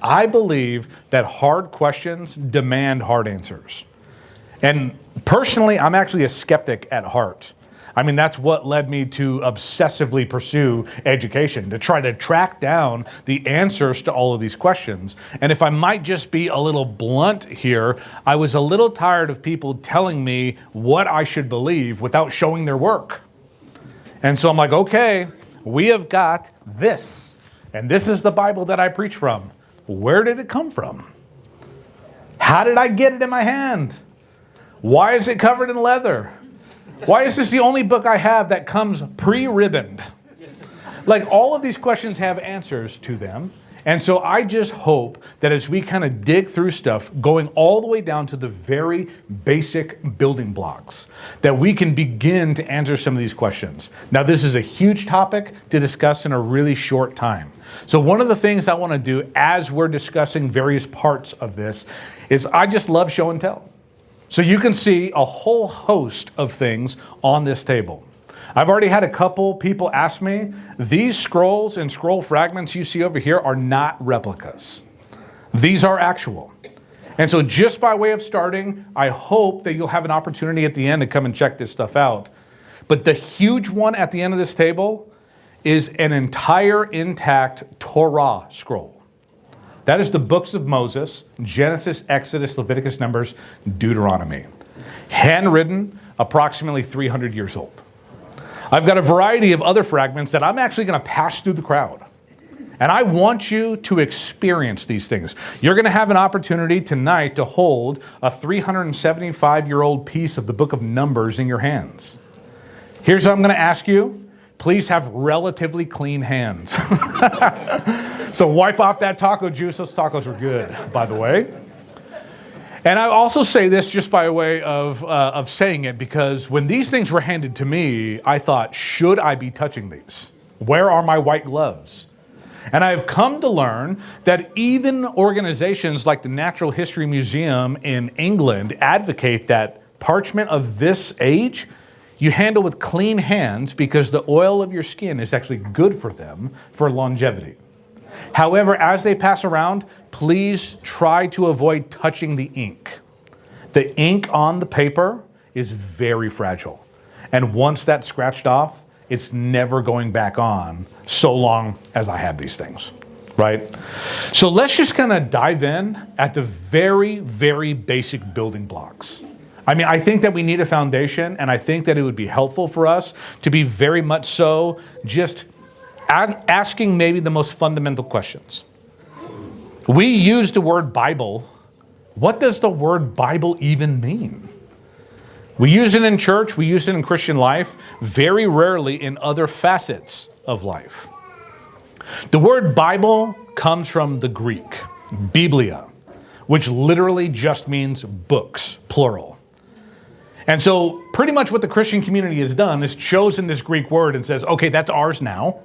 I believe that hard questions demand hard answers. And personally, I'm actually a skeptic at heart. I mean, that's what led me to obsessively pursue education, to try to track down the answers to all of these questions. And if I might just be a little blunt here, I was a little tired of people telling me what I should believe without showing their work. And so I'm like, okay, we have got this, and this is the Bible that I preach from. Where did it come from? How did I get it in my hand? Why is it covered in leather? Why is this the only book I have that comes pre-ribboned? Like, all of these questions have answers to them. And so I just hope that as we kind of dig through stuff, going all the way down to the very basic building blocks, that we can begin to answer some of these questions. Now, this is a huge topic to discuss in a really short time. So one of the things I want to do as we're discussing various parts of this is I just love show and tell. So you can see a whole host of things on this table. I've already had a couple people ask me, these scrolls and scroll fragments you see over here are not replicas. These are actual. And so just by way of starting, I hope that you'll have an opportunity at the end to come and check this stuff out. But the huge one at the end of this table is an entire intact Torah scroll. That is the books of Moses, Genesis, Exodus, Leviticus, Numbers, Deuteronomy. Handwritten, approximately 300 years old. I've got a variety of other fragments that I'm actually going to pass through the crowd. And I want you to experience these things. You're going to have an opportunity tonight to hold a 375-year-old piece of the book of Numbers in your hands. Here's what I'm going to ask you. Please have relatively clean hands. So wipe off that taco juice. Those tacos were good, by the way. And I also say this just by way of saying it, because when these things were handed to me, I thought, should I be touching these? Where are my white gloves? And I've come to learn that even organizations like the Natural History Museum in England advocate that parchment of this age you handle with clean hands, because the oil of your skin is actually good for them for longevity. However, as they pass around, please try to avoid touching the ink. The ink on the paper is very fragile. And once that's scratched off, it's never going back on so long as I have these things, right? So let's just kind of dive in at the very, very basic building blocks. I mean, I think that we need a foundation, and I think that it would be helpful for us to be very much so just asking maybe the most fundamental questions. We use the word Bible. What does the word Bible even mean? We use it in church, we use it in Christian life, very rarely in other facets of life. The word Bible comes from the Greek, Biblia, which literally just means books, plural. And so pretty much what the Christian community has done is chosen this Greek word and says, okay, that's ours now.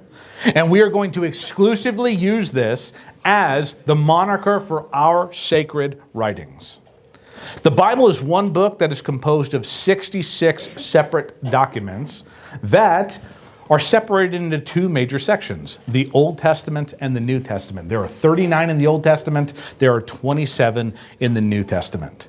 And we are going to exclusively use this as the moniker for our sacred writings. The Bible is one book that is composed of 66 separate documents that are separated into two major sections, the Old Testament and the New Testament. There are 39 in the Old Testament. There are 27 in the New Testament.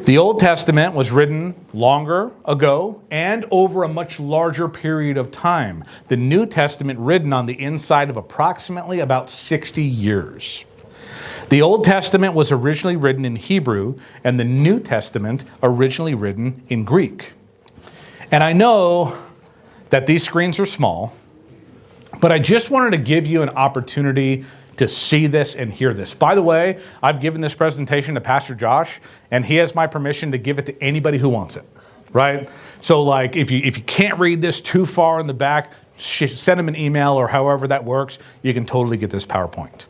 The Old Testament was written longer ago and over a much larger period of time. The New Testament written on the inside of approximately about 60 years. The Old Testament was originally written in Hebrew, and the New Testament originally written in Greek. And I know that these screens are small, but I just wanted to give you an opportunity to see this and hear this. By the way, I've given this presentation to Pastor Josh, and he has my permission to give it to anybody who wants it, right? So like, if you can't read this too far in the back, send him an email or however that works. You can totally get this PowerPoint.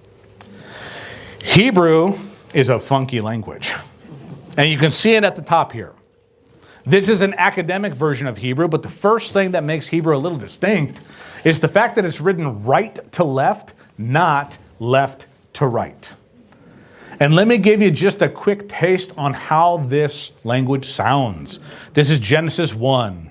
Hebrew is a funky language, and you can see it at the top here. This is an academic version of Hebrew, but the first thing that makes Hebrew a little distinct is the fact that it's written right to left, not left to right. And let me give you just a quick taste on how this language sounds. This is Genesis 1.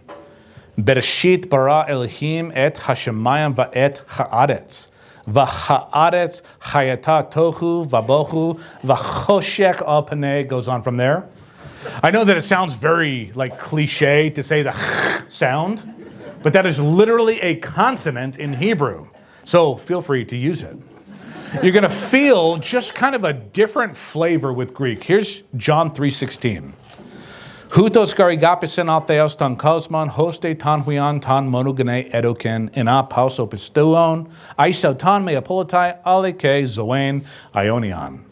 Bereshit bara Elohim et hashemayim va'et haaretz. V'ha'aretz hayata tohu vabohu v'choshek al panei, goes on from there. I know that it sounds very like cliche to say the sound, but that is literally a consonant in Hebrew. So feel free to use it. You're going to feel just kind of a different flavor with Greek. Here's John 3:16. Hutos garigapisen altheos tan kosmon hoste tan huian tan monogene edoken ina pauso pistuon aisau tan me apolitai aleke zoen ionion.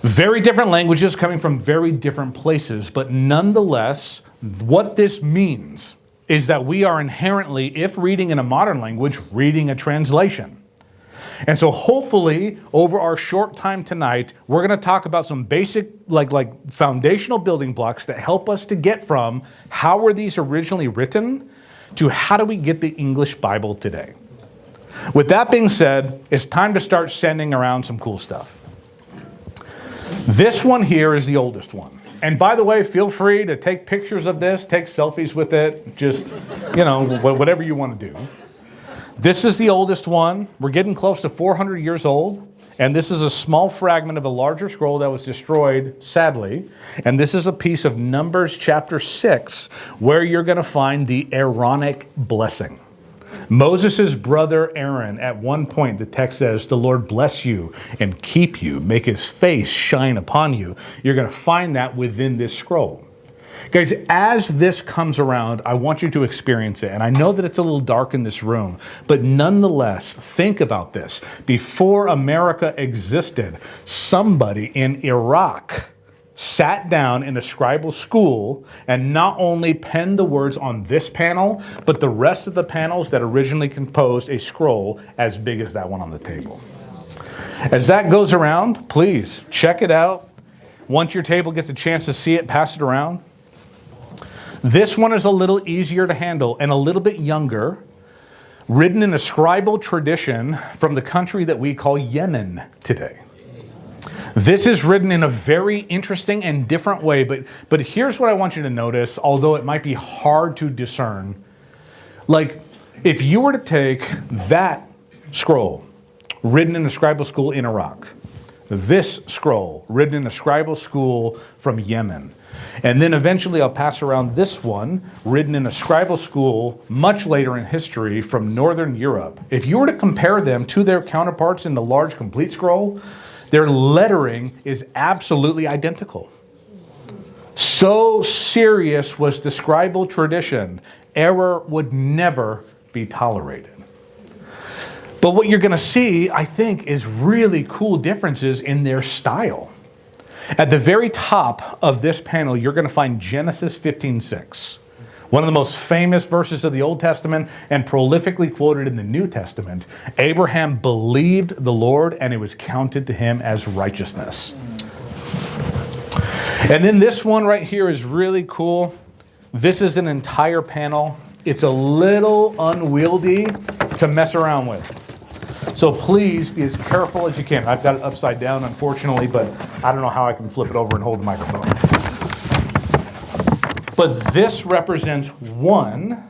Very different languages coming from very different places, but nonetheless, what this means is that we are inherently, if reading in a modern language, reading a translation. And so hopefully, over our short time tonight, we're going to talk about some basic, like foundational building blocks that help us to get from how were these originally written to how do we get the English Bible today. With that being said, it's time to start sending around some cool stuff. This one here is the oldest one. And by the way, feel free to take pictures of this, take selfies with it, just, whatever you want to do. This is the oldest one. We're getting close to 400 years old. And this is a small fragment of a larger scroll that was destroyed, sadly. And this is a piece of Numbers chapter 6, where you're going to find the Aaronic blessing. Moses' brother Aaron, at one point, the text says, the Lord bless you and keep you, make his face shine upon you. You're going to find that within this scroll. Guys, as this comes around, I want you to experience it. And I know that it's a little dark in this room, but nonetheless, think about this. Before America existed, somebody in Iraq sat down in a scribal school and not only penned the words on this panel, but the rest of the panels that originally composed a scroll as big as that one on the table. As that goes around, please check it out. Once your table gets a chance to see it, pass it around. This one is a little easier to handle and a little bit younger, written in a scribal tradition from the country that we call Yemen today. This is written in a very interesting and different way, but here's what I want you to notice, although it might be hard to discern. Like, if you were to take that scroll, written in a scribal school in Iraq, this scroll, written in a scribal school from Yemen, and then eventually I'll pass around this one, written in a scribal school much later in history from Northern Europe. If you were to compare them to their counterparts in the large complete scroll, their lettering is absolutely identical. So serious was the scribal tradition, error would never be tolerated. But what you're going to see, I think, is really cool differences in their style. At the very top of this panel, you're going to find Genesis 15:6. One of the most famous verses of the Old Testament and prolifically quoted in the New Testament. Abraham believed the Lord and it was counted to him as righteousness. And then this one right here is really cool. This is an entire panel. It's a little unwieldy to mess around with. So please be as careful as you can. I've got it upside down, unfortunately, but I don't know how I can flip it over and hold the microphone. But this represents one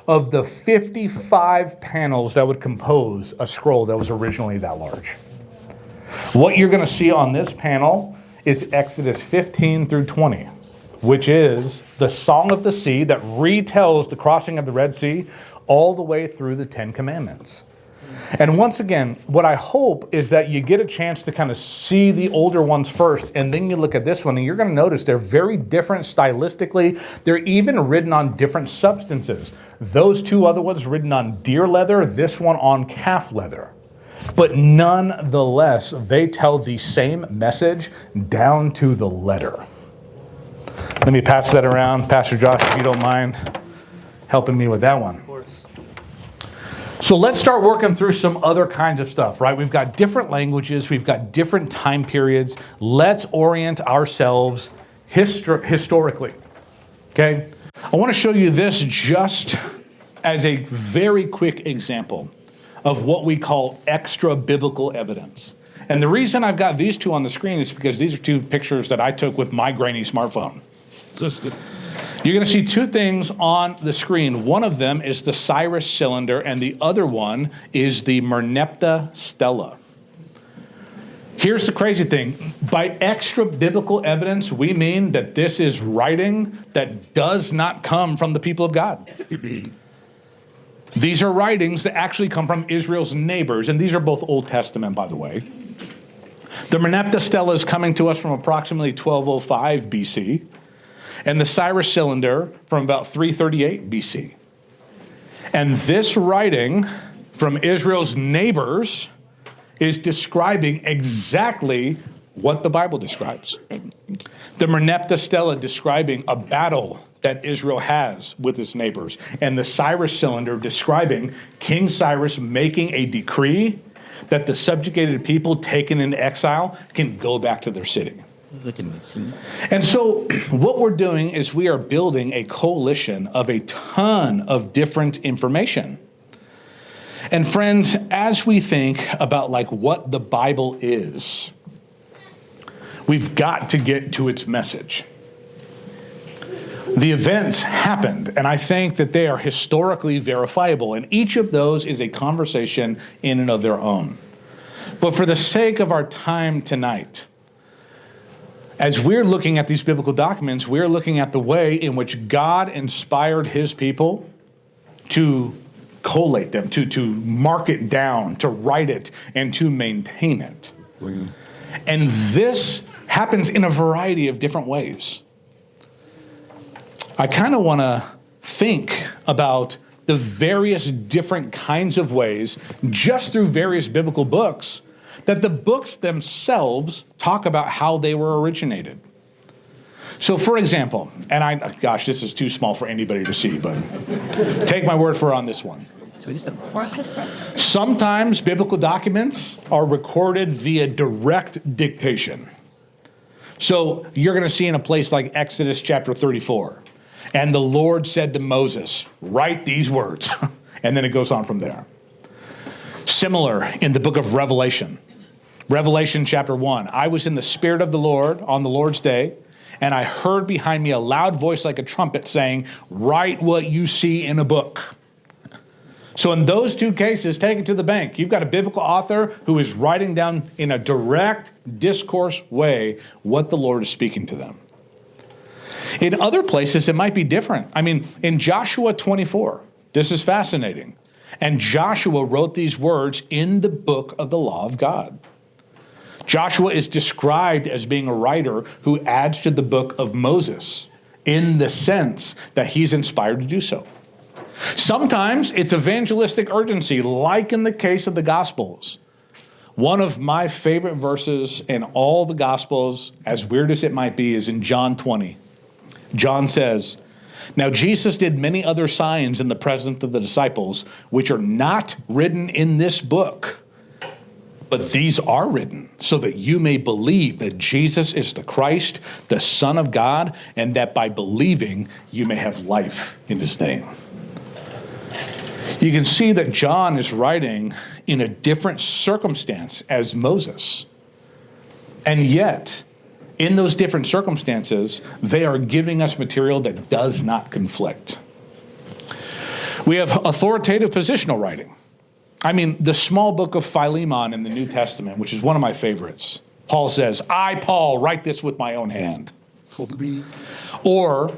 of the 55 panels that would compose a scroll that was originally that large. What you're going to see on this panel is Exodus 15 through 20, which is the Song of the Sea that retells the crossing of the Red Sea all the way through the Ten Commandments. And once again, what I hope is that you get a chance to kind of see the older ones first, and then you look at this one, and you're going to notice they're very different stylistically. They're even written on different substances. Those two other ones written on deer leather, this one on calf leather. But nonetheless, they tell the same message down to the letter. Let me pass that around. Pastor Josh, if you don't mind helping me with that one. Of course. So let's start working through some other kinds of stuff, right? We've got different languages. We've got different time periods. Let's orient ourselves historically, okay? I want to show you this just as a very quick example of what we call extra biblical evidence. And the reason I've got these two on the screen is because these are two pictures that I took with my grainy smartphone. So You're going to see two things on the screen. One of them is the Cyrus cylinder, and the other one is the Merneptah stela. Here's the crazy thing. By extra biblical evidence, we mean that this is writing that does not come from the people of God. These are writings that actually come from Israel's neighbors, and these are both Old Testament, by the way. The Merneptah stela is coming to us from approximately 1205 BC, and the Cyrus cylinder from about 338 BC. And this writing from Israel's neighbors is describing exactly what the Bible describes. The Merneptah stela describing a battle that Israel has with its neighbors, and the Cyrus cylinder describing King Cyrus making a decree that the subjugated people taken into exile can go back to their city. And so what we're doing is we are building a coalition of a ton of different information. And friends, as we think about what the Bible is, we've got to get to its message. The events happened, and I think that they are historically verifiable, and each of those is a conversation in and of their own. But for the sake of our time tonight, as we're looking at these biblical documents, we're looking at the way in which God inspired his people to collate them, to mark it down, to write it, and to maintain it. And this happens in a variety of different ways. I kind of want to think about the various different kinds of ways, just through various biblical books, that the books themselves talk about how they were originated. So for example, and gosh, this is too small for anybody to see, but take my word for it on this one. Sometimes biblical documents are recorded via direct dictation. So you're going to see in a place like Exodus chapter 34, and the Lord said to Moses, write these words. And then it goes on from there. Similar in the book of Revelation. Revelation chapter 1. I was in the Spirit of the Lord on the Lord's day, and I heard behind me a loud voice like a trumpet saying, write what you see in a book. So in those two cases, take it to the bank. You've got a biblical author who is writing down in a direct discourse way what the Lord is speaking to them. In other places, it might be different. I mean, in Joshua 24, this is fascinating. And Joshua wrote these words in the book of the law of God. Joshua is described as being a writer who adds to the book of Moses in the sense that he's inspired to do so. Sometimes it's evangelistic urgency, like in the case of the Gospels. One of my favorite verses in all the Gospels, as weird as it might be, is in John 20. John says, now Jesus did many other signs in the presence of the disciples, which are not written in this book. But these are written so that you may believe that Jesus is the Christ, the Son of God, and that by believing you may have life in his name. You can see that John is writing in a different circumstance as Moses. And yet, in those different circumstances, they are giving us material that does not conflict. We have authoritative positional writing. I mean, the small book of Philemon in the New Testament, which is one of my favorites. Paul says, I, Paul, write this with my own hand. Or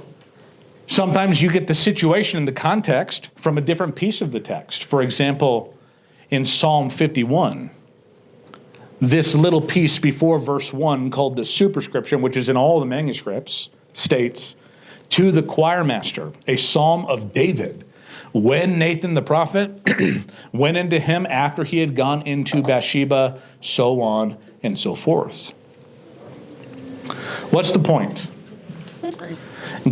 sometimes you get the situation and the context from a different piece of the text. For example, in Psalm 51, this little piece before verse 1 called the superscription, which is in all the manuscripts, states, to the choir master, a psalm of David, when Nathan the prophet went into him after he had gone into Bathsheba, so on and so forth. What's the point?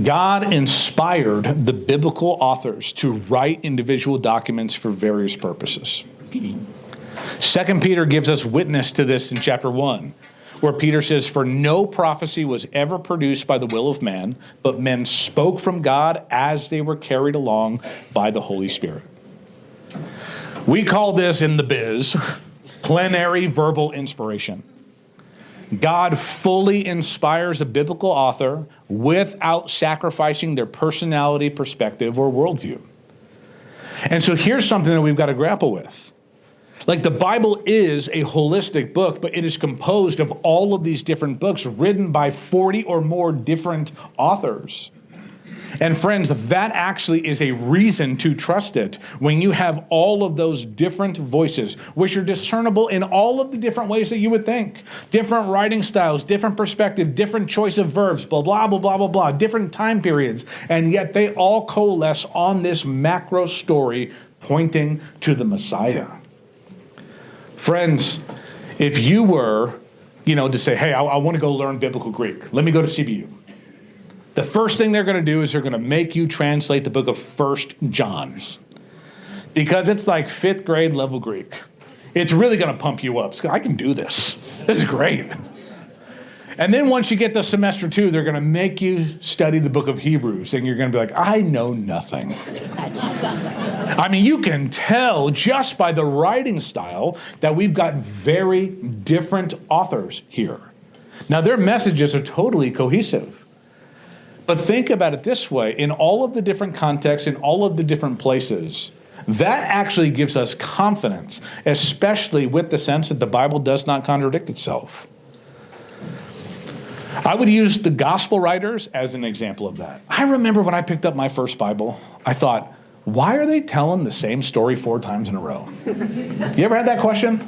God inspired the biblical authors to write individual documents for various purposes. 2 Peter gives us witness to this in chapter 1, where Peter says, for no prophecy was ever produced by the will of man, but men spoke from God as they were carried along by the Holy Spirit. We call this in the biz plenary verbal inspiration. God fully inspires a biblical author without sacrificing their personality, perspective, or worldview. And so here's something that we've got to grapple with. Like, the Bible is a holistic book, but it is composed of all of these different books written by 40 or more different authors. And friends, that actually is a reason to trust it when you have all of those different voices, which are discernible in all of the different ways that you would think. Different writing styles, different perspective, different choice of verbs, blah, blah, blah, blah, blah, blah, different time periods. And yet they all coalesce on this macro story pointing to the Messiah. Friends, if you were, to say, hey, I want to go learn biblical Greek. Let me go to CBU. The first thing they're going to do is they're going to make you translate the book of 1 John. Because it's like 5th grade level Greek. It's really going to pump you up. I can do this. This is great. And then once you get to semester 2, they're going to make you study the book of Hebrews. And you're going to be like, I know nothing. I mean, you can tell just by the writing style that we've got very different authors here. Now, their messages are totally cohesive. But think about it this way. In all of the different contexts, in all of the different places, that actually gives us confidence, especially with the sense that the Bible does not contradict itself. I would use the gospel writers as an example of that. I remember when I picked up my first Bible, I thought, why are they telling the same story 4 times in a row? You ever had that question?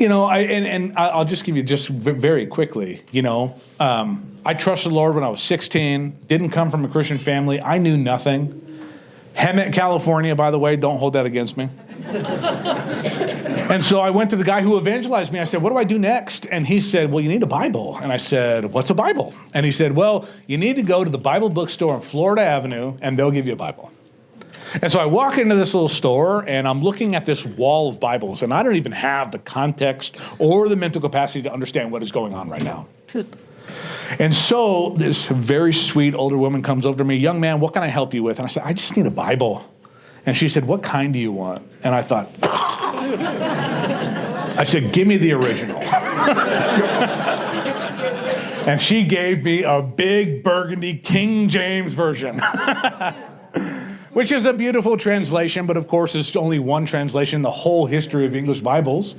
I'll just give you just very quickly, I trusted the Lord when I was 16, didn't come from a Christian family. I knew nothing. Hemet, California, by the way, don't hold that against me. And so I went to the guy who evangelized me. I said, what do I do next? And he said, well, you need a Bible. And I said, what's a Bible? And he said, well, you need to go to the Bible bookstore on Florida Avenue, and they'll give you a Bible. And so I walk into this little store, and I'm looking at this wall of Bibles, and I don't even have the context or the mental capacity to understand what is going on right now. And so this very sweet older woman comes over to me, young man, what can I help you with? And I said, I just need a Bible. And she said, what kind do you want? And I thought, I said, give me the original. And she gave me a big burgundy King James version, which is a beautiful translation, but of course it's only one translation in the whole history of English Bibles.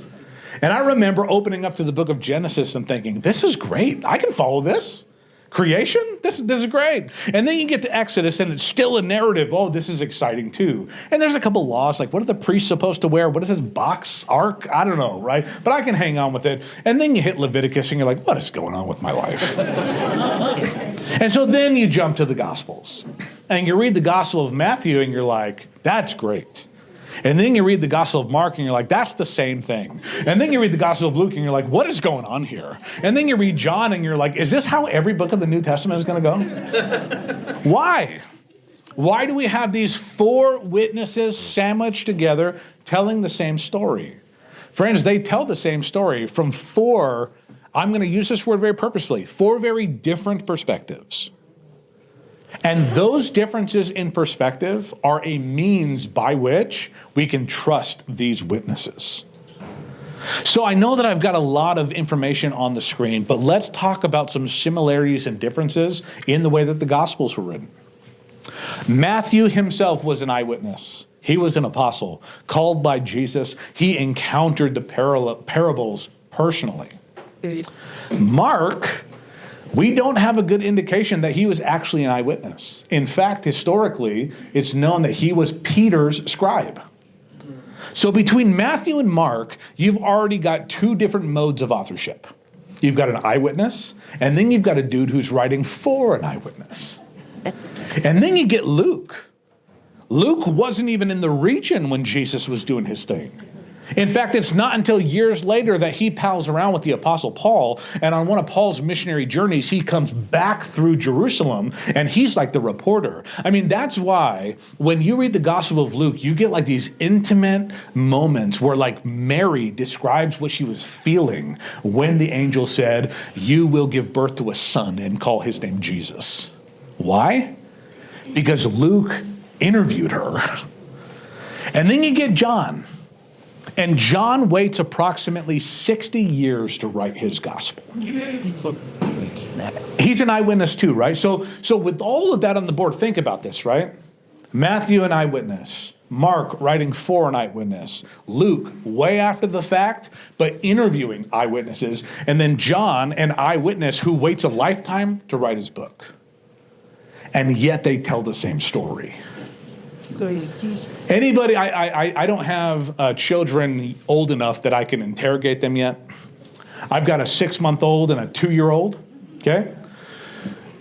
And I remember opening up to the book of Genesis and thinking, this is great. I can follow this. Creation? This is great. And then you get to Exodus and it's still a narrative. Oh, this is exciting too. And there's a couple laws like what are the priests supposed to wear? What is this box, ark? I don't know, right? But I can hang on with it. And then you hit Leviticus and you're like, what is going on with my life? And so then you jump to the Gospels. And you read the Gospel of Matthew and you're like, that's great. And then you read the Gospel of Mark and you're like, that's the same thing. And then you read the Gospel of Luke and you're like, what is going on here? And then you read John and you're like, is this how every book of the New Testament is going to go? Why? Why do we have these 4 witnesses sandwiched together telling the same story? Friends, they tell the same story from 4, I'm going to use this word very purposefully, 4 very different perspectives. And those differences in perspective are a means by which we can trust these witnesses. So I know that I've got a lot of information on the screen, but let's talk about some similarities and differences in the way that the Gospels were written. Matthew himself was an eyewitness. He was an apostle called by Jesus. He encountered the parables personally. Mark, we don't have a good indication that he was actually an eyewitness. In fact, historically, it's known that he was Peter's scribe. So between Matthew and Mark, you've already got 2 different modes of authorship. You've got an eyewitness, and then you've got a dude who's writing for an eyewitness. And then you get Luke. Luke wasn't even in the region when Jesus was doing his thing. In fact, it's not until years later that he pals around with the Apostle Paul, and on one of Paul's missionary journeys, he comes back through Jerusalem, and he's like the reporter. I mean, that's why when you read the Gospel of Luke, you get like these intimate moments where like Mary describes what she was feeling when the angel said, you will give birth to a son and call his name Jesus. Why? Because Luke interviewed her. And then you get John. And John waits approximately 60 years to write his gospel. He's an eyewitness too, right? So with all of that on the board, think about this, right? Matthew, an eyewitness. Mark, writing for an eyewitness. Luke, way after the fact, but interviewing eyewitnesses. And then John, an eyewitness who waits a lifetime to write his book. And yet they tell the same story. Anybody, I don't have children old enough that I can interrogate them yet. I've got a 6-month-old and a 2-year-old, okay?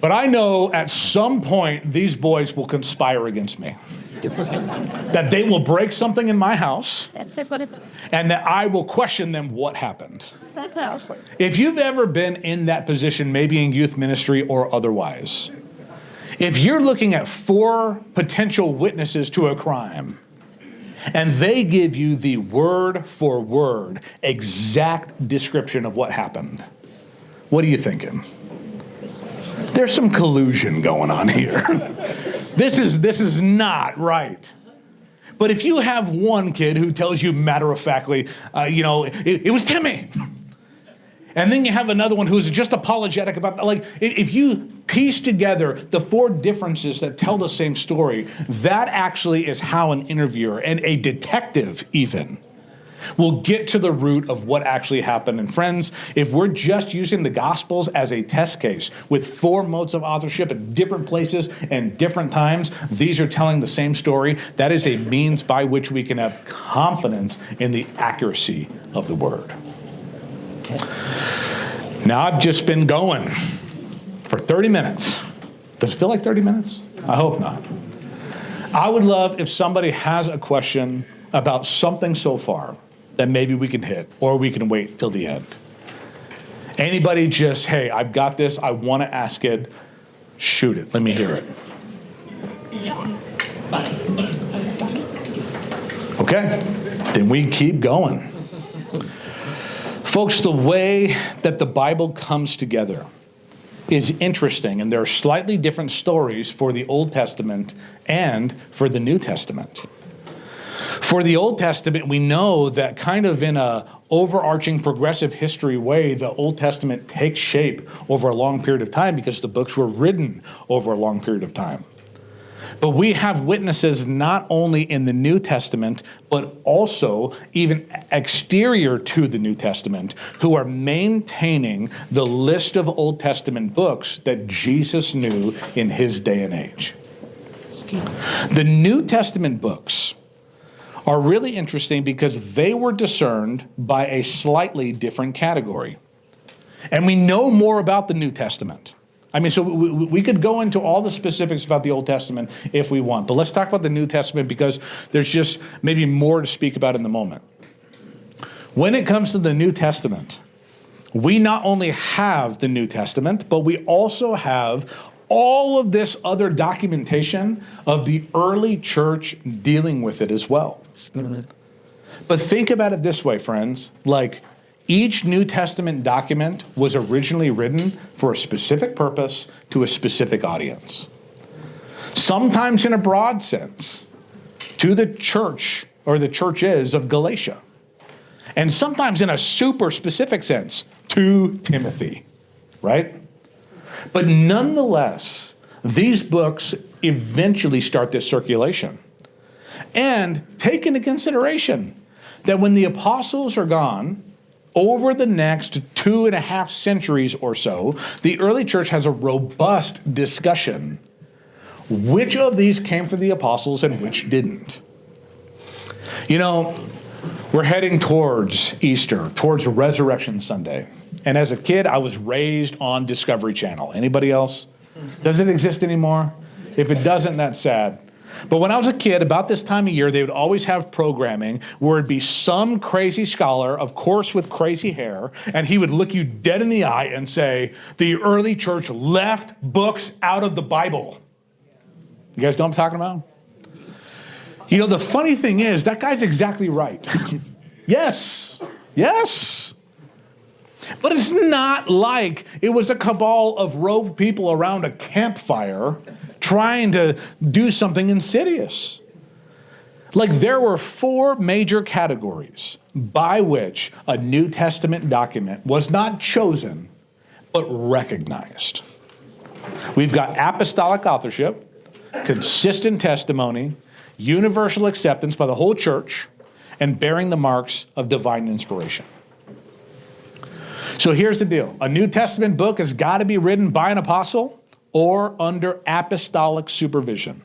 But I know at some point these boys will conspire against me. That they will break something in my house and that I will question them what happened. If you've ever been in that position, maybe in youth ministry or otherwise, if you're looking at 4 potential witnesses to a crime and they give you the word for word exact description of what happened, what are you thinking? There's some collusion going on here. This is not right. But if you have one kid who tells you matter-of-factly, it was Timmy. And then you have another one who's just apologetic about that. Like, if you piece together the 4 differences that tell the same story, that actually is how an interviewer and a detective even will get to the root of what actually happened. And friends, if we're just using the Gospels as a test case with 4 modes of authorship at different places and different times, these are telling the same story. That is a means by which we can have confidence in the accuracy of the word. Okay. Now I've just been going for 30 minutes. Does it feel like 30 minutes? I hope not. I would love if somebody has a question about something so far that maybe we can hit, or we can wait till the end. Anybody just, hey, I've got this, I want to ask it, shoot it, let me hear it. Okay, then we keep going. Folks, the way that the Bible comes together is interesting, and there are slightly different stories for the Old Testament and for the New Testament. For the Old Testament, we know that kind of in a overarching progressive history way, the Old Testament takes shape over a long period of time because the books were written over a long period of time. But we have witnesses not only in the New Testament, but also even exterior to the New Testament, who are maintaining the list of Old Testament books that Jesus knew in his day and age. The New Testament books are really interesting because they were discerned by a slightly different category. And we know more about the New Testament. I mean, so we could go into all the specifics about the Old Testament if we want, but let's talk about the New Testament because there's just maybe more to speak about in the moment. When it comes to the New Testament, we not only have the New Testament, but we also have all of this other documentation of the early church dealing with it as well. But think about it this way, friends, like each New Testament document was originally written for a specific purpose to a specific audience. Sometimes in a broad sense, to the church or the churches of Galatia. And sometimes in a super specific sense, to Timothy, right? But nonetheless, these books eventually start this circulation. And take into consideration that when the apostles are gone, over the next 2.5 centuries or so, the early church has a robust discussion. Which of these came from the apostles and which didn't? You know, we're heading towards Easter, towards Resurrection Sunday. And as a kid, I was raised on Discovery Channel. Anybody else? Does it exist anymore? If it doesn't, that's sad. But when I was a kid, about this time of year, they would always have programming where it'd be some crazy scholar, of course with crazy hair, and he would look you dead in the eye and say, the early church left books out of the Bible. You guys know what I'm talking about? You know, the funny thing is, that guy's exactly right. Yes. But it's not like it was a cabal of rogue people around a campfire trying to do something insidious. Like there were 4 major categories by which a New Testament document was not chosen, but recognized. We've got apostolic authorship, consistent testimony, universal acceptance by the whole church, and bearing the marks of divine inspiration. So here's the deal. A New Testament book has got to be written by an apostle or under apostolic supervision.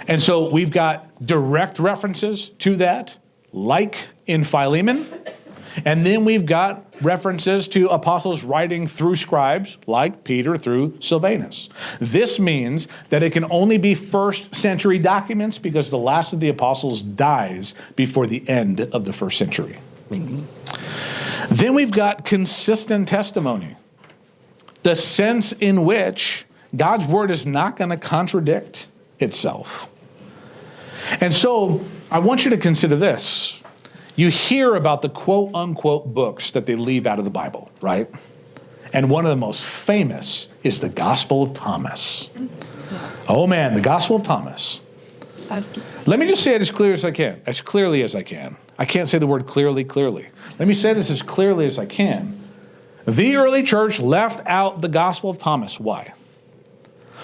And so we've got direct references to that, like in Philemon. And then we've got references to apostles writing through scribes, like Peter through Silvanus. This means that it can only be first century documents because the last of the apostles dies before the end of the first century. Then we've got consistent testimony, the sense in which God's word is not going to contradict itself. And so I want you to consider this. You hear about the quote-unquote books that they leave out of the Bible, right? And one of the most famous is the Gospel of Thomas. Oh man, the Gospel of Thomas. Let me just say it as clear as I can, as clearly as I can. I can't say the word clearly. Let me say this as clearly as I can. The early church left out the Gospel of Thomas. Why?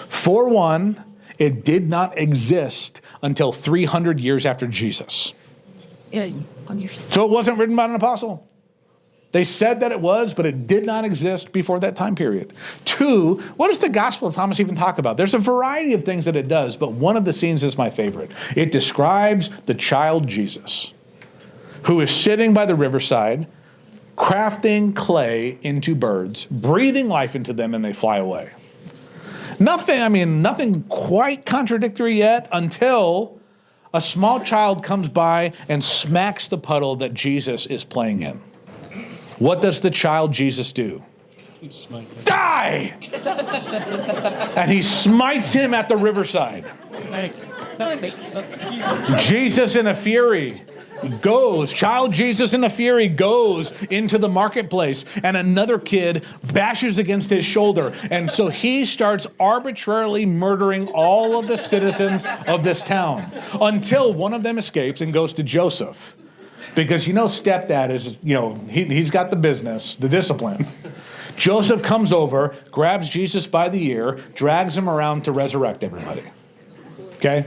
For one, it did not exist until 300 years after Jesus. So it wasn't written by an apostle. They said that it was, but it did not exist before that time period. 2, what does the Gospel of Thomas even talk about? There's a variety of things that it does, but one of the scenes is my favorite. It describes the child Jesus, who is sitting by the riverside, crafting clay into birds, breathing life into them, and they fly away. Nothing quite contradictory yet until a small child comes by and smacks the puddle that Jesus is playing in. What does the child Jesus do? Die! And he smites him at the riverside. Jesus in a fury child Jesus in a fury goes into the marketplace, and another kid bashes against his shoulder. And so he starts arbitrarily murdering all of the citizens of this town until one of them escapes and goes to Joseph. Because stepdad is, he's got the business, the discipline. Joseph comes over, grabs Jesus by the ear, drags him around to resurrect everybody. Okay?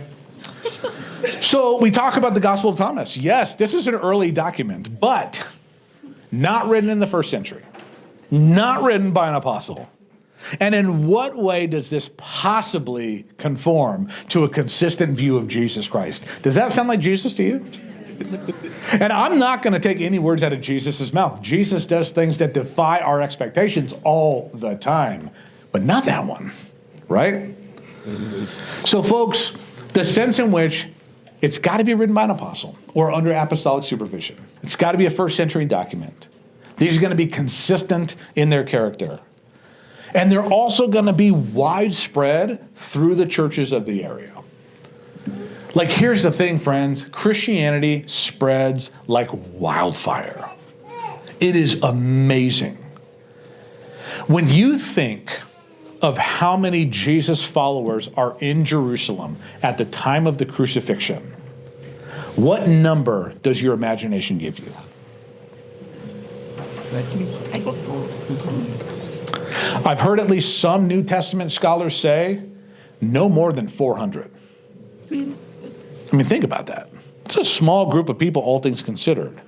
So we talk about the Gospel of Thomas. Yes, this is an early document, but not written in the first century. Not written by an apostle. And in what way does this possibly conform to a consistent view of Jesus Christ? Does that sound like Jesus to you? And I'm not going to take any words out of Jesus' mouth. Jesus does things that defy our expectations all the time, but not that one, right? So folks, the sense in which it's got to be written by an apostle or under apostolic supervision. It's got to be a first century document. These are going to be consistent in their character. And they're also going to be widespread through the churches of the area. Like, here's the thing, friends. Christianity spreads like wildfire. It is amazing. When you think of how many Jesus followers are in Jerusalem at the time of the crucifixion, what number does your imagination give you? I've heard at least some New Testament scholars say no more than 400. Think about that. It's a small group of people, all things considered.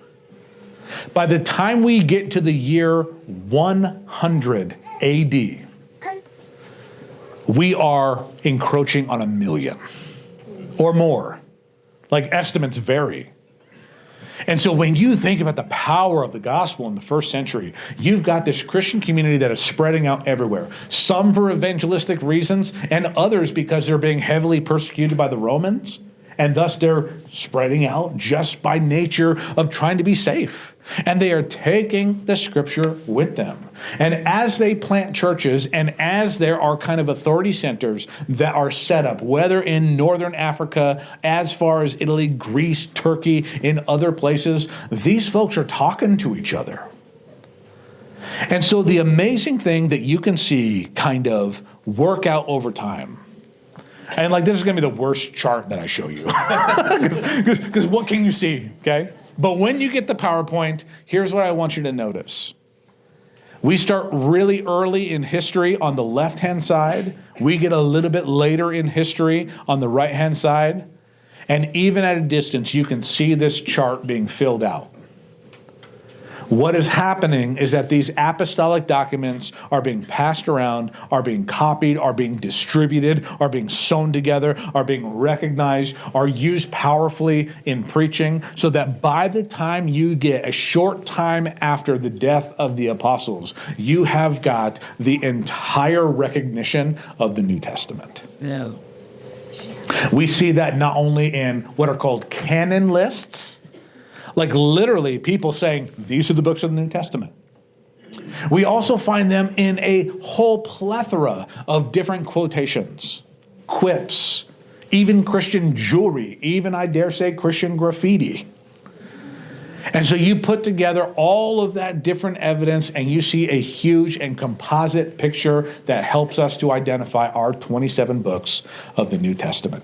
By the time we get to the year 100 AD, we are encroaching on 1 million or more. Like, estimates vary. And so when you think about the power of the gospel in the first century, you've got this Christian community that is spreading out everywhere. Some for evangelistic reasons, and others because they're being heavily persecuted by the Romans. And thus they're spreading out just by nature of trying to be safe. And they are taking the scripture with them. And as they plant churches, and as there are kind of authority centers that are set up, whether in northern Africa, as far as Italy, Greece, Turkey, in other places, these folks are talking to each other. And so the amazing thing that you can see kind of work out over time And like, this is going to be the worst chart that I show you. Because what can you see, okay? But when you get the PowerPoint, here's what I want you to notice. We start really early in history on the left-hand side. We get a little bit later in history on the right-hand side. And even at a distance, you can see this chart being filled out. What is happening is that these apostolic documents are being passed around, are being copied, are being distributed, are being sewn together, are being recognized, are used powerfully in preaching, so that by the time you get a short time after the death of the apostles, you have got the entire recognition of the New Testament. Yeah. We see that not only in what are called canon lists, like literally people saying, these are the books of the New Testament. We also find them in a whole plethora of different quotations, quips, even Christian jewelry, even, I dare say, Christian graffiti. And so you put together all of that different evidence and you see a huge and composite picture that helps us to identify our 27 books of the New Testament.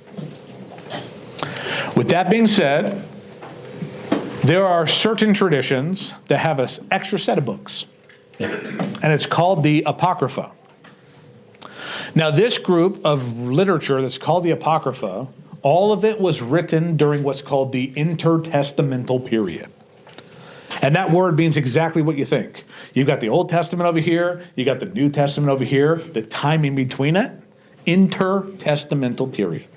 With that being said, there are certain traditions that have an extra set of books, and it's called the Apocrypha. Now, this group of literature that's called the Apocrypha, all of it was written during what's called the intertestamental period. And that word means exactly what you think. You've got the Old Testament over here, you got the New Testament over here, the time in between it, intertestamental period.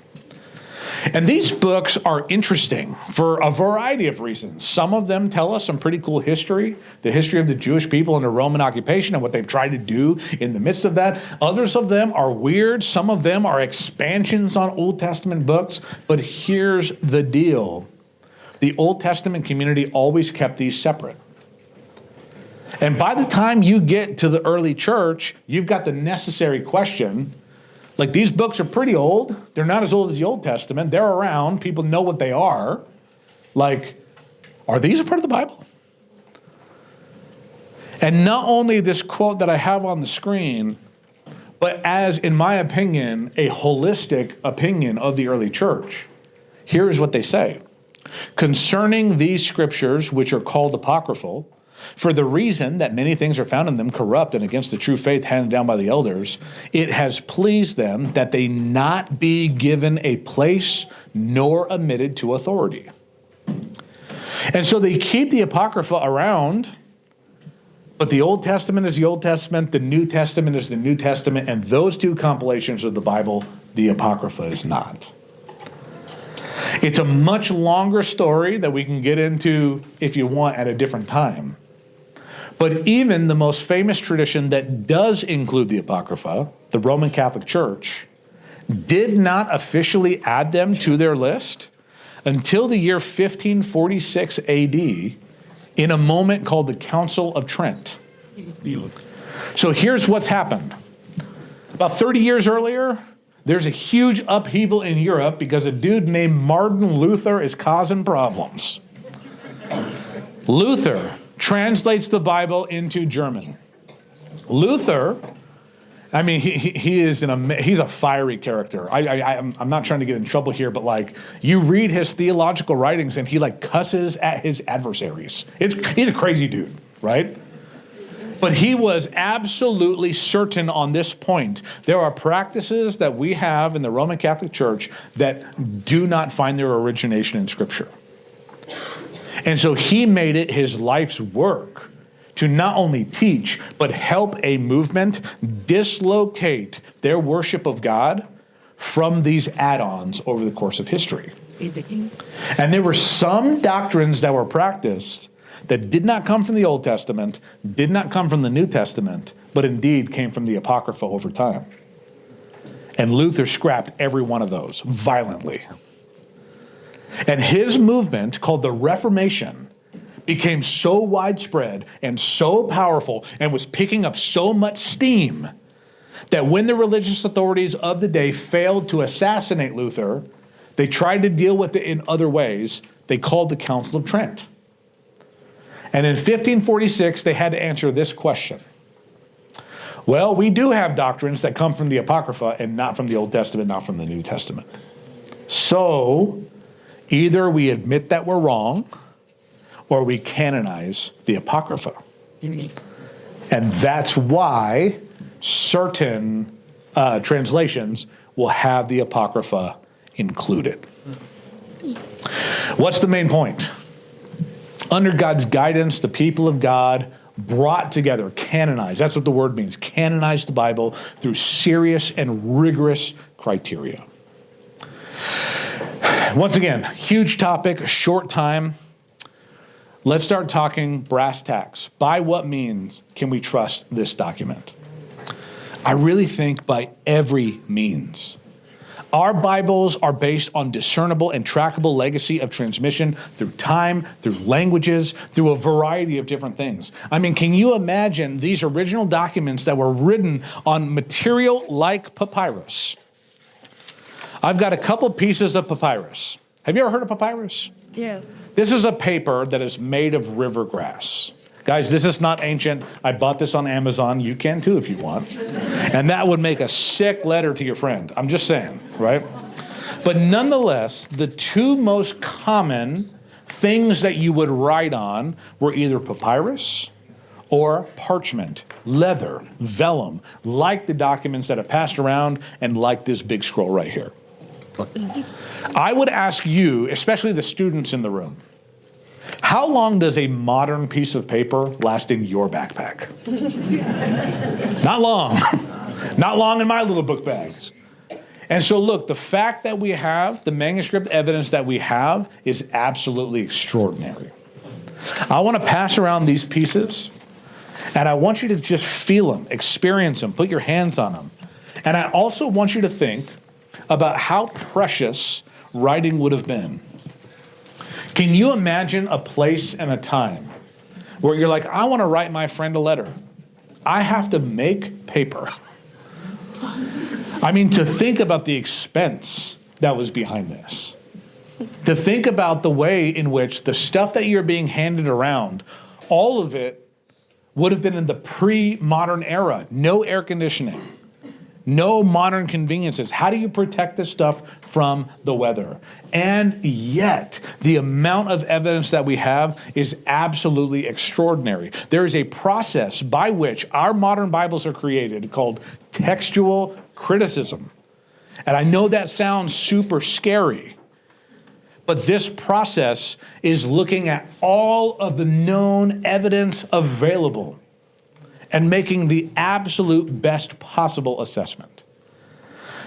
And these books are interesting for a variety of reasons. Some of them tell us some pretty cool history, the history of the Jewish people under Roman occupation and what they've tried to do in the midst of that. Others of them are weird. Some of them are expansions on Old Testament books. But here's the deal. The Old Testament community always kept these separate. And by the time you get to the early church, you've got the necessary question. Like, these books are pretty old. They're not as old as the Old Testament. They're around. People know what they are. Like, are these a part of the Bible? And not only this quote that I have on the screen, but as, in my opinion, a holistic opinion of the early church. Here's what they say. Concerning these scriptures, which are called apocryphal, for the reason that many things are found in them corrupt and against the true faith handed down by the elders, it has pleased them that they not be given a place nor admitted to authority. And so they keep the Apocrypha around, but the Old Testament is the Old Testament, the New Testament is the New Testament, and those two compilations of the Bible, the Apocrypha is not. It's a much longer story that we can get into, if you want, at a different time. But even the most famous tradition that does include the Apocrypha, the Roman Catholic Church, did not officially add them to their list until the year 1546 AD in a moment called the Council of Trent. So here's what's happened. About 30 years earlier, there's a huge upheaval in Europe because a dude named Martin Luther is causing problems. Luther translates the Bible into German. Luther, I mean, he's a fiery character. I'm not trying to get in trouble here, but like, you read his theological writings and he like cusses at his adversaries. He's a crazy dude, right? But he was absolutely certain on this point. There are practices that we have in the Roman Catholic Church that do not find their origination in Scripture. And so he made it his life's work to not only teach, but help a movement dislocate their worship of God from these add-ons over the course of history. And there were some doctrines that were practiced that did not come from the Old Testament, did not come from the New Testament, but indeed came from the Apocrypha over time. And Luther scrapped every one of those violently. And his movement, called the Reformation, became so widespread and so powerful and was picking up so much steam that when the religious authorities of the day failed to assassinate Luther, they tried to deal with it in other ways. They called the Council of Trent. And in 1546, they had to answer this question. Well, we do have doctrines that come from the Apocrypha and not from the Old Testament, not from the New Testament. So either we admit that we're wrong or we canonize the Apocrypha. And that's why certain translations will have the Apocrypha included. What's the main point? Under God's guidance, the people of God brought together, canonized, that's what the word means, canonized the Bible through serious and rigorous criteria. Once again, huge topic, short time. Let's start talking brass tacks. By what means can we trust this document? I really think by every means. Our Bibles are based on discernible and trackable legacy of transmission through time, through languages, through a variety of different things. I mean, can you imagine these original documents that were written on material like papyrus? I've got a couple pieces of papyrus. Have you ever heard of papyrus? Yes. This is a paper that is made of river grass. Guys, this is not ancient. I bought this on Amazon. You can too if you want. And that would make a sick letter to your friend. I'm just saying, right? But nonetheless, the two most common things that you would write on were either papyrus or parchment, leather, vellum, like the documents that have passed around and like this big scroll right here. I would ask you, especially the students in the room, how long does a modern piece of paper last in your backpack? Not long. Not long in my little book bags. And so look, the fact that we have, the manuscript evidence that we have is absolutely extraordinary. I want to pass around these pieces, and I want you to just feel them, experience them, put your hands on them. And I also want you to think about how precious writing would have been. Can you imagine a place and a time where you're like, I want to write my friend a letter. I have to make paper. I mean, to think about the expense that was behind this. To think about the way in which the stuff that you're being handed around, all of it would have been in the pre-modern era. No air conditioning. No modern conveniences. How do you protect this stuff from the weather? And yet, the amount of evidence that we have is absolutely extraordinary. There is a process by which our modern Bibles are created called textual criticism. And I know that sounds super scary, but this process is looking at all of the known evidence available and making the absolute best possible assessment.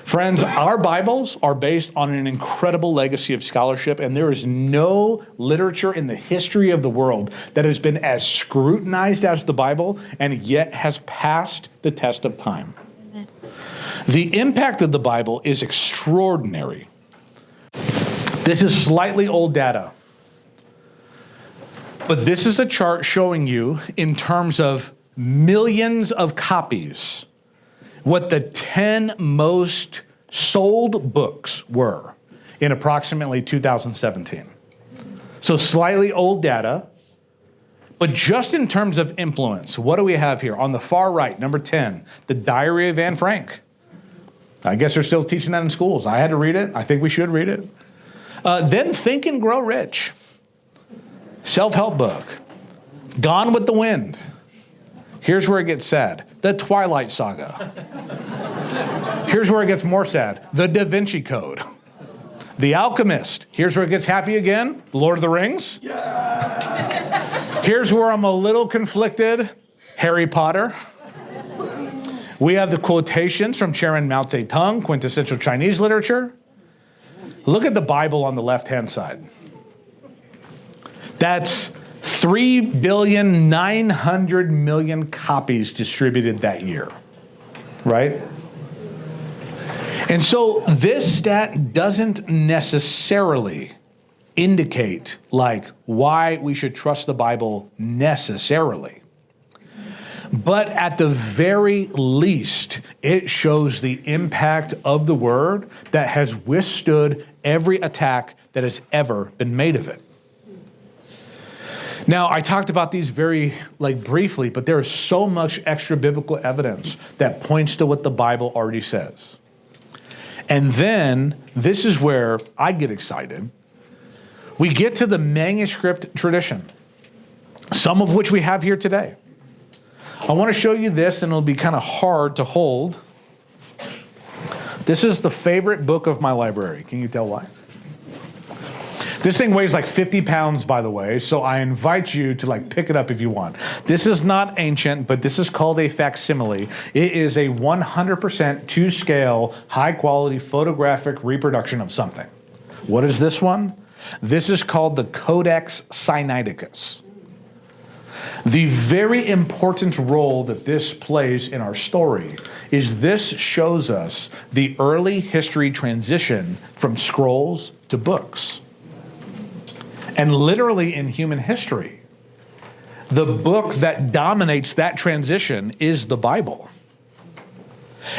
Friends, our Bibles are based on an incredible legacy of scholarship, and there is no literature in the history of the world that has been as scrutinized as the Bible and yet has passed the test of time. Amen. The impact of the Bible is extraordinary. This is slightly old data, but this is a chart showing you in terms of millions of copies what the 10 most sold books were in approximately 2017. So slightly old data, but just in terms of influence, what do we have here? On the far right, number 10, The Diary of Anne Frank. I guess they're still teaching that in schools. I had to read it. I think we should read it. Then Think and Grow Rich. Self-help book. Gone with the Wind. Here's where it gets sad. The Twilight Saga. Here's where it gets more sad. The Da Vinci Code. The Alchemist. Here's where it gets happy again. The Lord of the Rings. Yeah. Here's where I'm a little conflicted. Harry Potter. We have the quotations from Chairman Mao Zedong, quintessential Chinese literature. Look at the Bible on the left-hand side. That's 3,900,000,000 copies distributed that year, right? And so this stat doesn't necessarily indicate like why we should trust the Bible necessarily. But at the very least, it shows the impact of the word that has withstood every attack that has ever been made of it. Now, I talked about these very briefly, but there is so much extra biblical evidence that points to what the Bible already says. And then, this is where I get excited. We get to the manuscript tradition, some of which we have here today. I want to show you this, and it'll be kind of hard to hold. This is the favorite book of my library. Can you tell why? This thing weighs like 50 pounds, by the way, so I invite you to pick it up if you want. This is not ancient, but this is called a facsimile. It is a 100% to-scale, high-quality photographic reproduction of something. What is this one? This is called the Codex Sinaiticus. The very important role that this plays in our story is this shows us the early history transition from scrolls to books. And literally in human history, the book that dominates that transition is the Bible.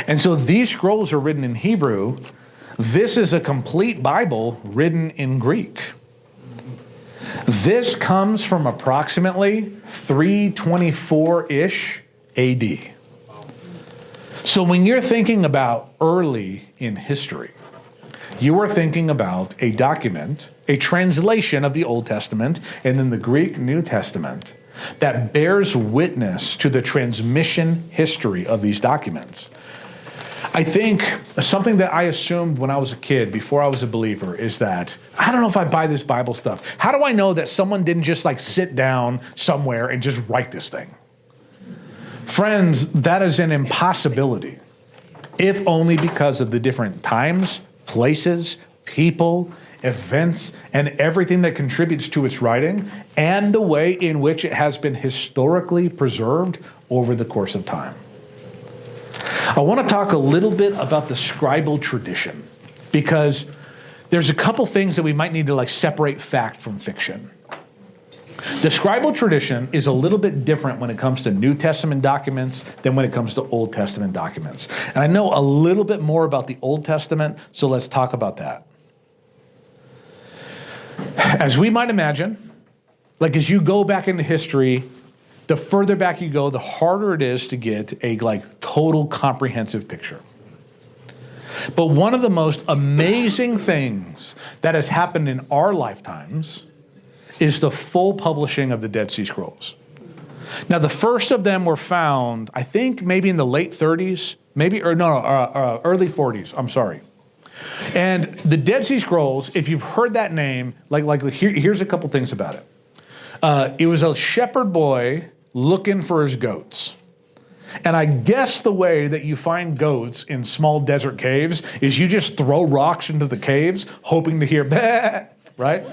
And so these scrolls are written in Hebrew. This is a complete Bible written in Greek. This comes from approximately 324-ish AD. So when you're thinking about early in history, you are thinking about a document, a translation of the Old Testament, and then the Greek New Testament that bears witness to the transmission history of these documents. I think something that I assumed when I was a kid, before I was a believer, is that, I don't know if I buy this Bible stuff. How do I know that someone didn't just sit down somewhere and just write this thing? Friends, that is an impossibility, if only because of the different times, places, people, events, and everything that contributes to its writing, and the way in which it has been historically preserved over the course of time. I want to talk a little bit about the scribal tradition, because there's a couple things that we might need to separate fact from fiction. The scribal tradition is a little bit different when it comes to New Testament documents than when it comes to Old Testament documents. And I know a little bit more about the Old Testament, so let's talk about that. As we might imagine, as you go back into history, the further back you go, the harder it is to get a total comprehensive picture. But one of the most amazing things that has happened in our lifetimes is the full publishing of the Dead Sea Scrolls. Now, the first of them were found, I think, maybe in the late 30s, early 40s, I'm sorry. And the Dead Sea Scrolls, if you've heard that name, here's a couple things about it. It was a shepherd boy looking for his goats. And I guess the way that you find goats in small desert caves is you just throw rocks into the caves, hoping to hear, bah, right?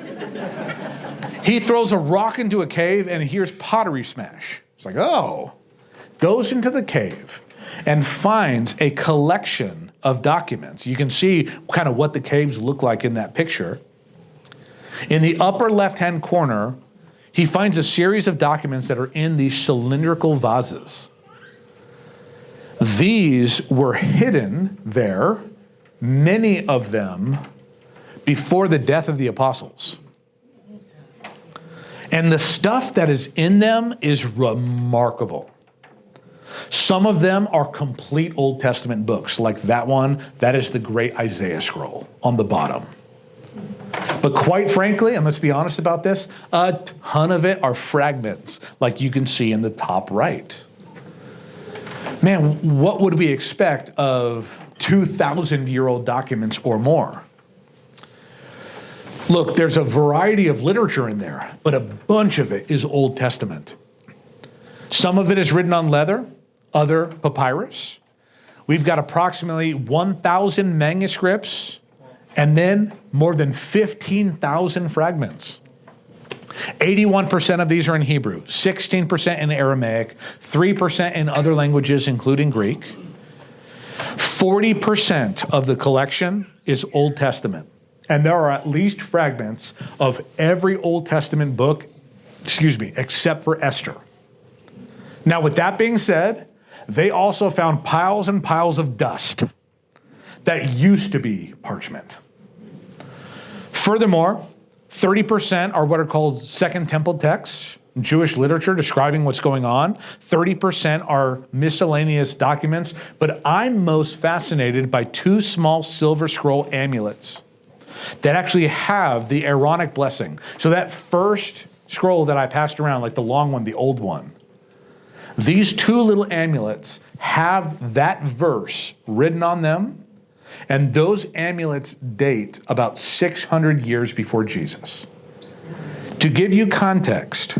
He throws a rock into a cave and hears pottery smash. It's goes into the cave and finds a collection of documents. You can see kind of what the caves look like in that picture. In the upper left-hand corner, he finds a series of documents that are in these cylindrical vases. These were hidden there, many of them, before the death of the apostles. And the stuff that is in them is remarkable. Some of them are complete Old Testament books, like that one. That is the Great Isaiah Scroll on the bottom. But quite frankly, and let's be honest about this, a ton of it are fragments, like you can see in the top right. Man, what would we expect of 2,000-year-old documents or more? Look, there's a variety of literature in there, but a bunch of it is Old Testament. Some of it is written on leather, other papyrus. We've got approximately 1,000 manuscripts, and then more than 15,000 fragments. 81% of these are in Hebrew, 16% in Aramaic, 3% in other languages, including Greek. 40% of the collection is Old Testament. And there are at least fragments of every Old Testament book, except for Esther. Now, with that being said, they also found piles and piles of dust that used to be parchment. Furthermore, 30% are what are called Second Temple texts. Jewish literature describing what's going on. 30% are miscellaneous documents. But I'm most fascinated by 2 small silver scroll amulets that actually have the Aaronic blessing. So that first scroll that I passed around, like the long one, the old one, these 2 little amulets have that verse written on them, and those amulets date about 600 years before Jesus. To give you context,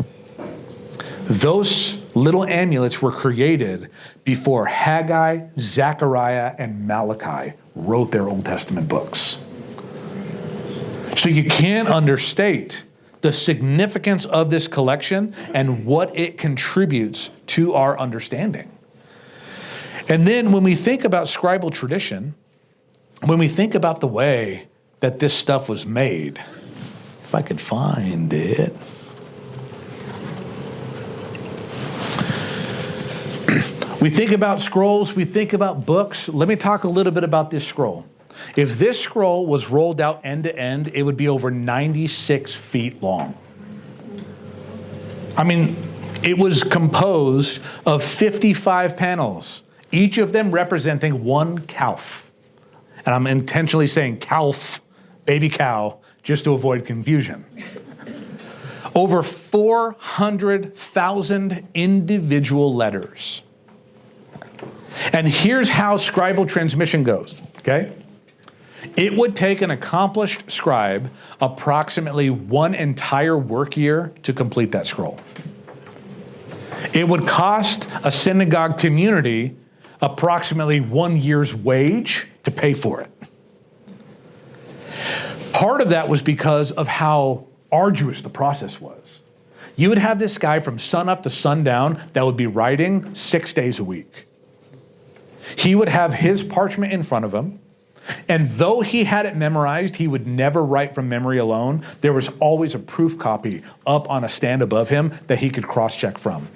those little amulets were created before Haggai, Zechariah, and Malachi wrote their Old Testament books. So you can't understate the significance of this collection and what it contributes to our understanding. And then when we think about scribal tradition, when we think about the way that this stuff was made, if I could find it. We think about scrolls, we think about books. Let me talk a little bit about this scroll. If this scroll was rolled out end to end, it would be over 96 feet long. I mean, it was composed of 55 panels, each of them representing one calf. And I'm intentionally saying calf, baby cow, just to avoid confusion. Over 400,000 individual letters. And here's how scribal transmission goes, okay? It would take an accomplished scribe approximately 1 entire work year to complete that scroll. It would cost a synagogue community approximately 1 year's wage to pay for it. Part of that was because of how arduous the process was. You would have this guy from sun up to sundown that would be writing 6 days a week. He would have his parchment in front of him, and though he had it memorized, he would never write from memory alone. There was always a proof copy up on a stand above him that he could cross-check from.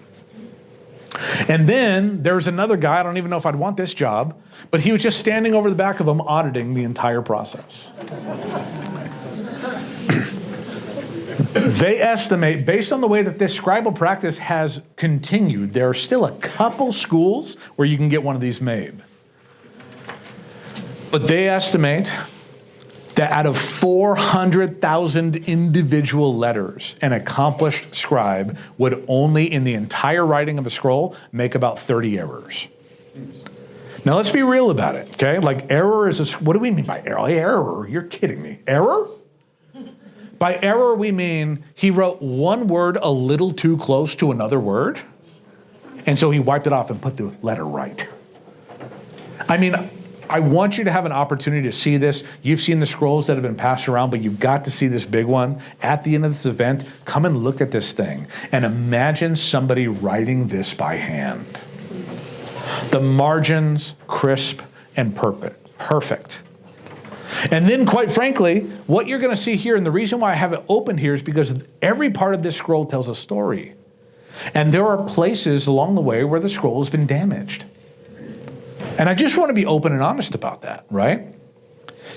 And then there was another guy, I don't even know if I'd want this job, but he was just standing over the back of him auditing the entire process. They estimate, based on the way that this scribal practice has continued, there are still a couple schools where you can get one of these made. But they estimate that out of 400,000 individual letters, an accomplished scribe would only, in the entire writing of a scroll, make about 30 errors. Now let's be real about it, okay? Like error is what do we mean by error? Error? You're kidding me. Error? By error, we mean he wrote one word a little too close to another word, and so he wiped it off and put the letter right. I mean, I want you to have an opportunity to see this. You've seen the scrolls that have been passed around, but you've got to see this big one. At the end of this event, come and look at this thing and imagine somebody writing this by hand. The margins, crisp and perfect. And then, quite frankly, what you're going to see here, and the reason why I have it open here is because every part of this scroll tells a story. And there are places along the way where the scroll has been damaged. And I just want to be open and honest about that, right?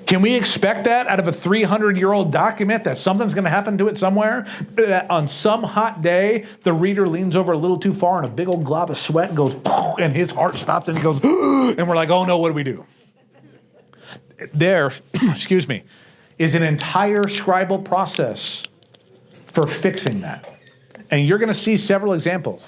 Can we expect that out of a 300-year-old document, that something's going to happen to it somewhere? That on some hot day, the reader leans over a little too far and a big old glob of sweat goes, and his heart stops and he goes, and we're like, oh no, what do we do? There, excuse me, is an entire scribal process for fixing that. And you're going to see several examples.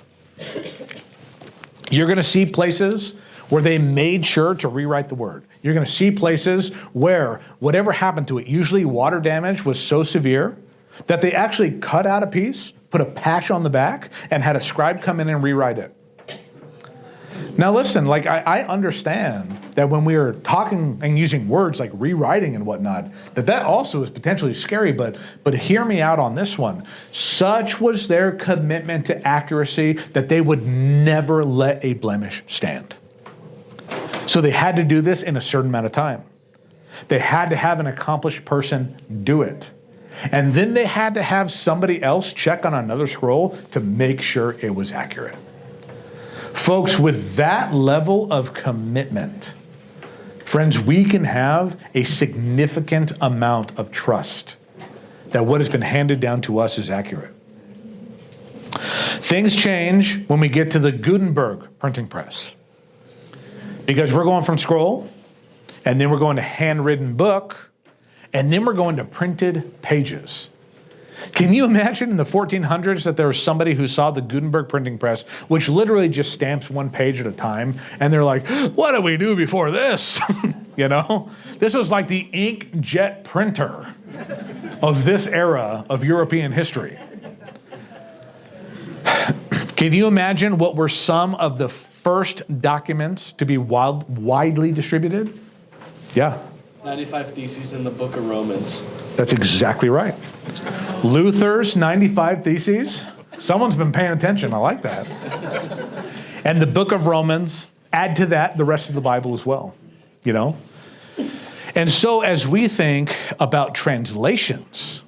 You're going to see places where they made sure to rewrite the word. You're going to see places where whatever happened to it, usually water damage was so severe that they actually cut out a piece, put a patch on the back, and had a scribe come in and rewrite it. Now listen, like I understand that when we are talking and using words like rewriting and whatnot, that also is potentially scary, but hear me out on this one. Such was their commitment to accuracy that they would never let a blemish stand. So they had to do this in a certain amount of time. They had to have an accomplished person do it. And then they had to have somebody else check on another scroll to make sure it was accurate. Folks, with that level of commitment, friends, we can have a significant amount of trust that what has been handed down to us is accurate. Things change when we get to the Gutenberg printing press. Because we're going from scroll, and then we're going to handwritten book, and then we're going to printed pages. Can you imagine in the 1400s that there was somebody who saw the Gutenberg printing press, which literally just stamps one page at a time, and they're like, what did we do before this? You know? This was like the inkjet printer of this era of European history. Can you imagine what were some of the first documents to be widely distributed? Yeah. 95 Theses in the Book of Romans. That's exactly right. Luther's 95 Theses. Someone's been paying attention. I like that. And the Book of Romans. Add to that the rest of the Bible as well. You know? And so as we think about translations,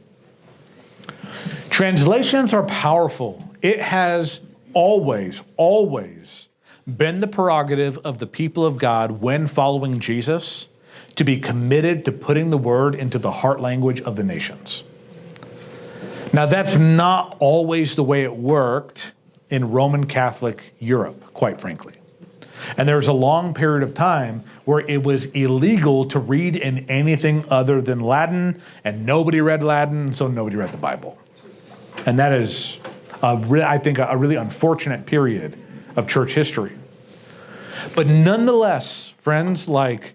translations are powerful. It has always been the prerogative of the people of God when following Jesus to be committed to putting the word into the heart language of the nations. Now, that's not always the way it worked in Roman Catholic Europe, quite frankly. And there was a long period of time where it was illegal to read in anything other than Latin, and nobody read Latin, so nobody read the Bible. And that is, I think, a really unfortunate period of church history. But nonetheless, friends, like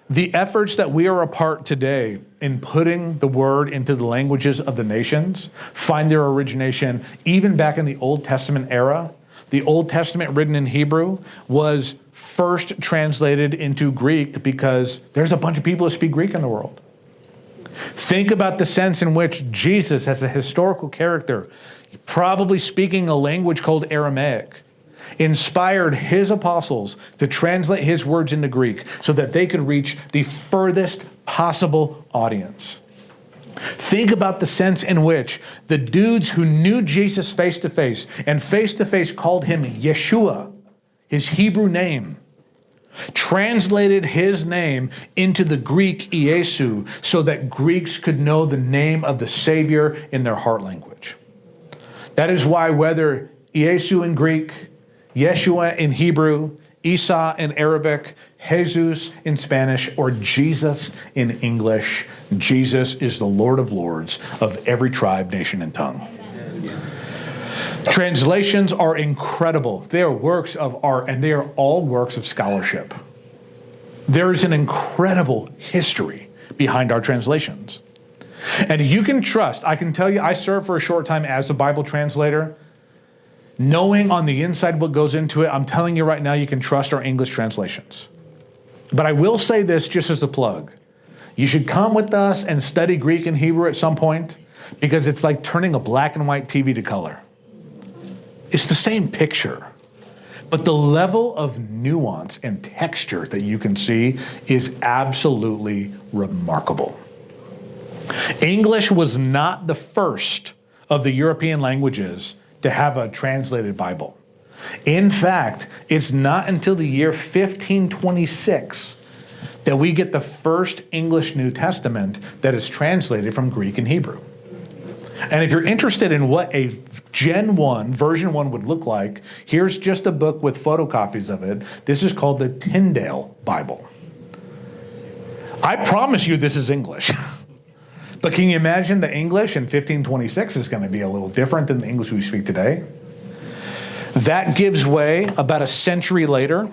the efforts that we are a part today in putting the word into the languages of the nations find their origination even back in the Old Testament era. The Old Testament written in Hebrew was first translated into Greek because there's a bunch of people who speak Greek in the world. Think about the sense in which Jesus, as a historical character, probably speaking a language called Aramaic, inspired his apostles to translate his words into Greek so that they could reach the furthest possible audience. Think about the sense in which the dudes who knew Jesus face to face called him Yeshua, his Hebrew name, translated his name into the Greek Iesu so that Greeks could know the name of the Savior in their heart language. That is why whether Iesu in Greek, Yeshua in Hebrew, Isa in Arabic, Jesus in Spanish, or Jesus in English, Jesus is the Lord of Lords of every tribe, nation, and tongue. Translations are incredible. They are works of art, and they are all works of scholarship. There is an incredible history behind our translations. And you can trust, I can tell you, I served for a short time as a Bible translator. Knowing on the inside what goes into it, I'm telling you right now, you can trust our English translations. But I will say this just as a plug. You should come with us and study Greek and Hebrew at some point, because it's like turning a black and white TV to color. It's the same picture, but the level of nuance and texture that you can see is absolutely remarkable. English was not the first of the European languages to have a translated Bible. In fact, it's not until the year 1526 that we get the first English New Testament that is translated from Greek and Hebrew. And if you're interested in what a Gen 1, version 1 would look like, here's just a book with photocopies of it. This is called the Tyndale Bible. I promise you this is English. But can you imagine the English in 1526 is going to be a little different than the English we speak today? That gives way about a century later.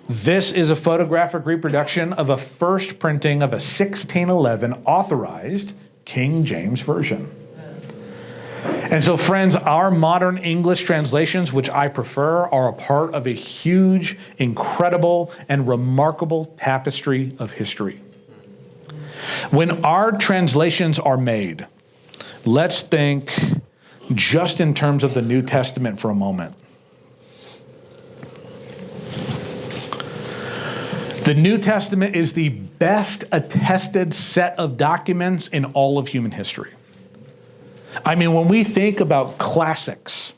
This is a photographic reproduction of a first printing of a 1611 authorized King James Version. And so, friends, our modern English translations, which I prefer, are a part of a huge, incredible, and remarkable tapestry of history. When our translations are made, let's think just in terms of the New Testament for a moment. The New Testament is the best attested set of documents in all of human history. I mean, when we think about classics,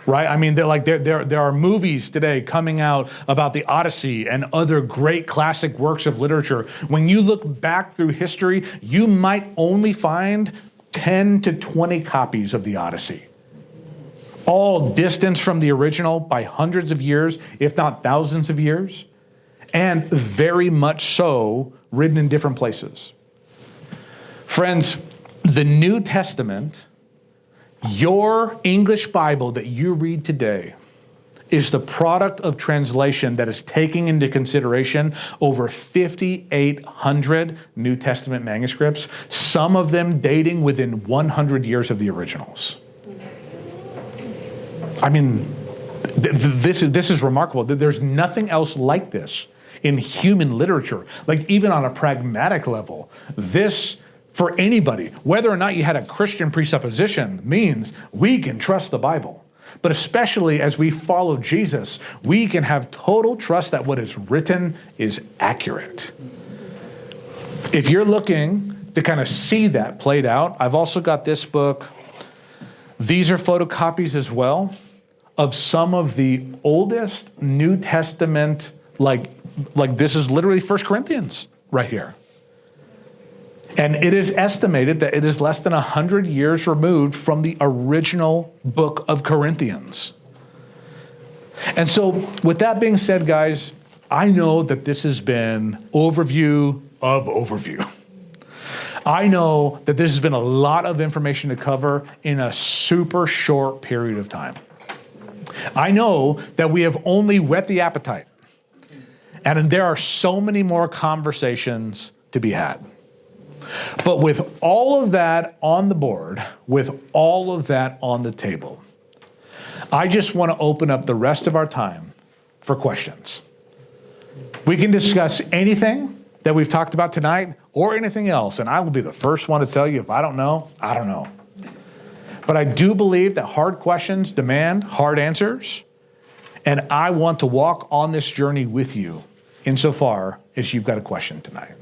right? I mean, there are movies today coming out about the Odyssey and other great classic works of literature. When you look back through history, you might only find 10 to 20 copies of the Odyssey. all distance from the original by hundreds of years, if not thousands of years, and very much so written in different places. Friends, the New Testament, your English Bible that you read today, is the product of translation that is taking into consideration over 5,800 New Testament manuscripts, some of them dating within 100 years of the originals. I mean, this is remarkable. There's nothing else like this in human literature. Like, even on a pragmatic level, this, for anybody, whether or not you had a Christian presupposition, means we can trust the Bible. But especially as we follow Jesus, we can have total trust that what is written is accurate. If you're looking to kind of see that played out, I've also got this book. These are photocopies as well of some of the oldest New Testament, like this is literally 1 Corinthians right here. And it is estimated that it is less than 100 years removed from the original book of Corinthians. And so with that being said, guys, I know that this has been overview of overview. I know that this has been a lot of information to cover in a super short period of time. I know that we have only whet the appetite. And there are so many more conversations to be had. But with all of that on the board, with all of that on the table, I just want to open up the rest of our time for questions. We can discuss anything that we've talked about tonight or anything else, and I will be the first one to tell you if I don't know, I don't know. But I do believe that hard questions demand hard answers, and I want to walk on this journey with you insofar as you've got a question tonight.